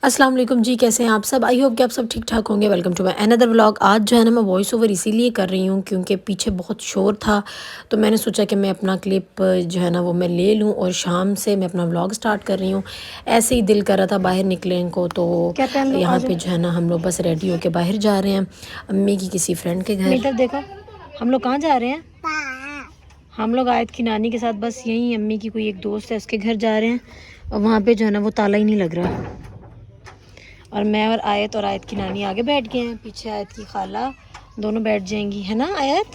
अस्सलाम वालेकुम जी, कैसे हैं आप सब। आई होप कि आप सब ठीक ठाक होंगे। Welcome to my another vlog. आज जो है ना मैं वॉइस ओवर इसीलिए कर रही हूँ क्योंकि पीछे बहुत शोर था, तो मैंने सोचा कि मैं अपना क्लिप जो है ना वो मैं ले लूँ और शाम से मैं अपना व्लॉग स्टार्ट कर रही हूँ। ऐसे ही दिल कर रहा था बाहर निकलने को, तो यहाँ पे जो है ना हम लोग बस रेडी होके बाहर जा रहे हैं अम्मी की किसी फ्रेंड के घर। मीटर देखो, हम लोग कहाँ जा रहे हैं? हम लोग आयत की नानी के साथ बस यहीं अम्मी की कोई एक दोस्त है उसके घर जा रहे हैं, और वहाँ पे जो है ना वो ताला ही नहीं लग रहा। और मैं और आयत की नानी आगे बैठ गए हैं, पीछे आयत की खाला दोनों बैठ जाएंगी, है ना आयत?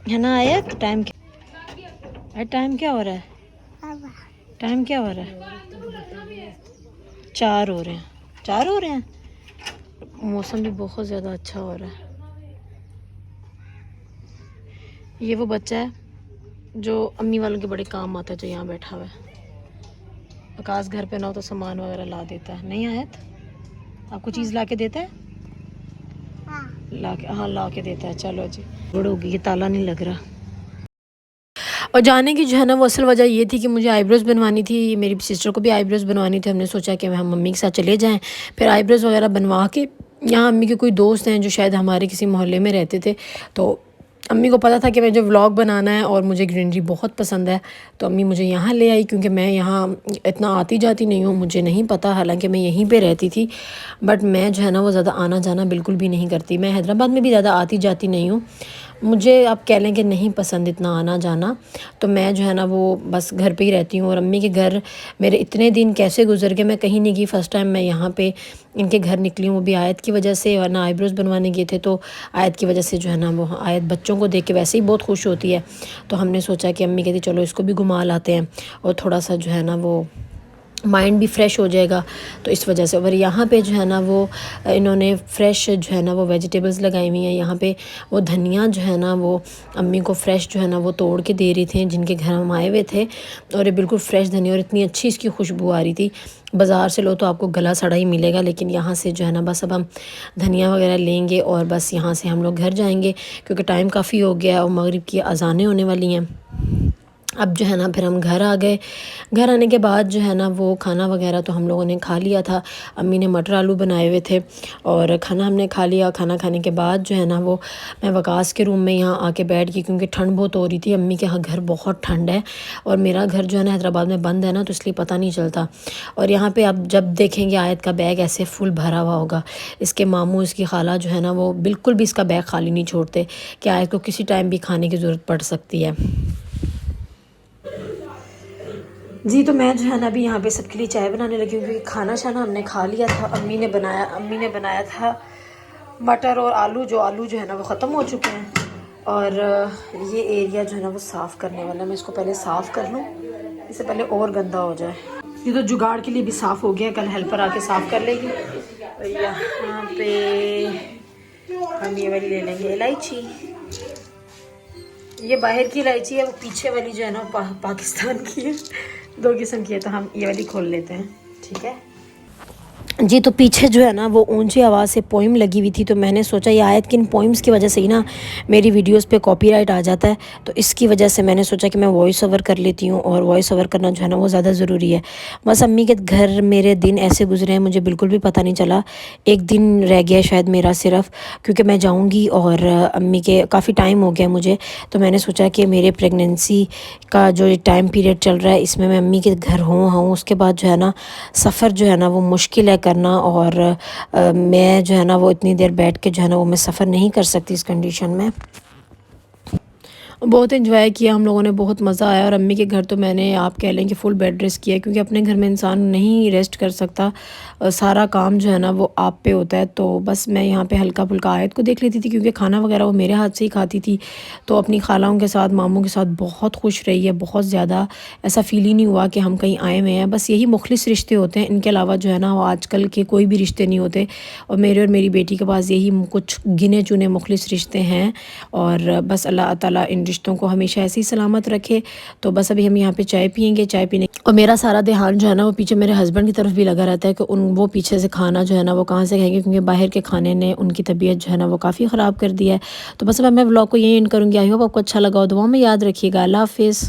है ना आयत? टाइम क्या हो रहा है? टाइम क्या हो रहा है? 4 हो रहे हैं। 4 हो रहे हैं। मौसम भी बहुत ज़्यादा अच्छा हो रहा है। ये वो बच्चा है जो अम्मी वालों के बड़े काम आता है, जो यहाँ बैठा हुआ है। आकाश घर पे ना हो तो सामान वगैरह ला देता है। नहीं आयत? आपको चीज़ ला के देता है? ला के देता है। चलो जी, बड़ होगी, ये ताला नहीं लग रहा। और जाने की जो है ना वो असल वजह ये थी कि मुझे आईब्रोज़ बनवानी थी, मेरी सिस्टर को भी आईब्रोज़ बनवानी थी। हमने सोचा कि हम मम्मी के साथ चले जाएं, फिर आईब्रोज़ वगैरह बनवा के यहाँ अम्मी के कोई दोस्त हैं जो शायद हमारे किसी मोहल्ले में रहते थे, तो अम्मी को पता था कि मुझे व्लॉग बनाना है और मुझे ग्रीनरी बहुत पसंद है, तो अम्मी मुझे यहाँ ले आई क्योंकि मैं यहाँ इतना आती जाती नहीं हूँ, मुझे नहीं पता, हालांकि मैं यहीं पे रहती थी, बट मैं जो है ना वो ज़्यादा आना जाना बिल्कुल भी नहीं करती। मैं हैदराबाद में भी ज़्यादा आती जाती नहीं हूँ, मुझे आप कह लें कि नहीं पसंद इतना आना जाना, तो मैं जो है ना वो बस घर पे ही रहती हूँ। और अम्मी के घर मेरे इतने दिन कैसे गुजर गए, मैं कहीं नहीं गई। फ़र्स्ट टाइम मैं यहाँ पे इनके घर निकली हूँ, वो भी आयत की वजह से, वरना आईब्रोज़ बनवाने गए थे, तो आयत की वजह से जो है ना वो आयत बच्चों को देख के वैसे ही बहुत खुश होती है, तो हमने सोचा कि अम्मी कहती चलो इसको भी घुमा लाते हैं और थोड़ा सा जो है ना वो माइंड भी फ्रेश हो जाएगा, तो इस वजह से। और यहाँ पे जो है ना वो इन्होंने फ्रेश जो है ना वो वेजिटेबल्स लगाई हुई हैं। यहाँ पे वो धनिया जो है ना वो अम्मी को फ्रेश जो है ना वो तोड़ के दे रही थी, जिनके घर हम आए हुए थे, और ये बिल्कुल फ्रेश धनिया, और इतनी अच्छी इसकी खुशबू आ रही थी। बाज़ार से लो तो आपको गला सड़ा ही मिलेगा, लेकिन यहाँ से जो है ना बस अब हम धनिया वगैरह लेंगे और बस यहाँ से हम लोग घर जाएंगे क्योंकि टाइम काफ़ी हो गया है और मगरिब की अज़ानें होने वाली हैं। अब जो है ना फिर हम घर आ गए। घर आने के बाद जो है ना वो खाना वगैरह तो हम लोगों ने खा लिया था। अम्मी ने मटर आलू बनाए हुए थे और खाना हमने खा लिया। खाना खाने के बाद जो है ना वो मैं वकास के रूम में यहाँ आके बैठ गई क्योंकि ठंड बहुत हो रही थी। अम्मी के यहाँ घर बहुत ठंड है और मेरा घर जो है ना हैदराबाद में बंद है ना, तो इसलिए पता नहीं चलता। और यहाँ पर आप जब देखेंगे आयत का बैग ऐसे फुल भरा हुआ होगा। इसके मामू, इसकी खाला जो है ना वो बिल्कुल भी इसका बैग खाली नहीं छोड़ते कि आयत को किसी टाइम भी खाने की ज़रूरत पड़ सकती है जी। तो मैं जो है ना अभी यहाँ पे सबके लिए चाय बनाने लगी हूँ क्योंकि खाना शाना हमने खा लिया था। अम्मी ने बनाया था मटर और आलू, जो है ना वो ख़त्म हो चुके हैं। और ये एरिया जो है ना वो साफ़ करने वाला है। मैं इसको पहले साफ़ कर लूँ, इससे पहले और गंदा हो जाए। ये तो जुगाड़ के लिए भी साफ़ हो गया, कल हेल्पर आके साफ़ कर लेगी। और यहाँ पे हम ये वाली ले लेंगे इलायची। ये बाहर की इलायची है, वो पीछे वाली जो है ना पाकिस्तान की है। 2 किस्म की है, तो हम ये वाली खोल लेते हैं, ठीक है जी। तो पीछे जो है ना वो ऊंची आवाज़ से पोइम लगी हुई थी, तो मैंने सोचा ये आयत की इन पोइम्स की वजह से ही ना मेरी वीडियोस पे कॉपीराइट आ जाता है, तो इसकी वजह से मैंने सोचा कि मैं वॉइस ओवर कर लेती हूँ। और वॉइस ओवर करना जो है ना वो ज़्यादा ज़रूरी है। बस अम्मी के घर मेरे दिन ऐसे गुजरे हैं, मुझे बिल्कुल भी पता नहीं चला। एक दिन रह गया शायद मेरा सिर्फ, क्योंकि मैं जाऊँगी और अम्मी के काफ़ी टाइम हो गया मुझे, तो मैंने सोचा कि मेरे प्रेगनेंसी का जो टाइम पीरियड चल रहा है इसमें मैं अम्मी के घर हूँ। उसके बाद जो है ना सफ़र जो है ना वो मुश्किल है करना, और मैं जो है ना वो इतनी देर बैठ के जो है ना वो मैं सफ़र नहीं कर सकती इस कंडीशन में। बहुत एंजॉय किया हम लोगों ने, बहुत मज़ा आया। और अम्मी के घर तो मैंने आप कह लें कि फुल बेड रेस्ट किया क्योंकि अपने घर में इंसान नहीं रेस्ट कर सकता, सारा काम जो है ना वो आप पे होता है। तो बस मैं यहाँ पे हल्का फुल्का आयत को देख लेती थी क्योंकि खाना वगैरह वो मेरे हाथ से ही खाती थी, तो अपनी खालाओं के साथ, मामू के साथ बहुत खुश रही है। बहुत ज़्यादा ऐसा फील ही नहीं हुआ कि हम कहीं आए हुए हैं। बस यही मुखलिस रिश्ते होते हैं, इनके अलावा जो है ना वो आजकल के कोई भी रिश्ते नहीं होते। और मेरी बेटी के पास यही कुछ गिने चुने मुखलिस रिश्ते हैं, और बस अल्लाह ताला इन रिश्तों को हमेशा ऐसे ही सलामत रखे। तो बस अभी हम यहाँ पे चाय पियेंगे, चाय पीने, और मेरा सारा ध्यान जो है ना वो पीछे मेरे हस्बैंड की तरफ भी लगा रहता है कि वो पीछे से खाना जो है ना वो कहाँ से खाएंगे, क्योंकि बाहर के खाने ने उनकी तबीयत जो है ना वो काफ़ी ख़राब कर दिया है। तो बस अब मैं व्लॉग को यही एंड करूँगी। आई होप आपको अच्छा लगा हो। दुआ में याद रखिएगा। अल्लाह हाफिज़।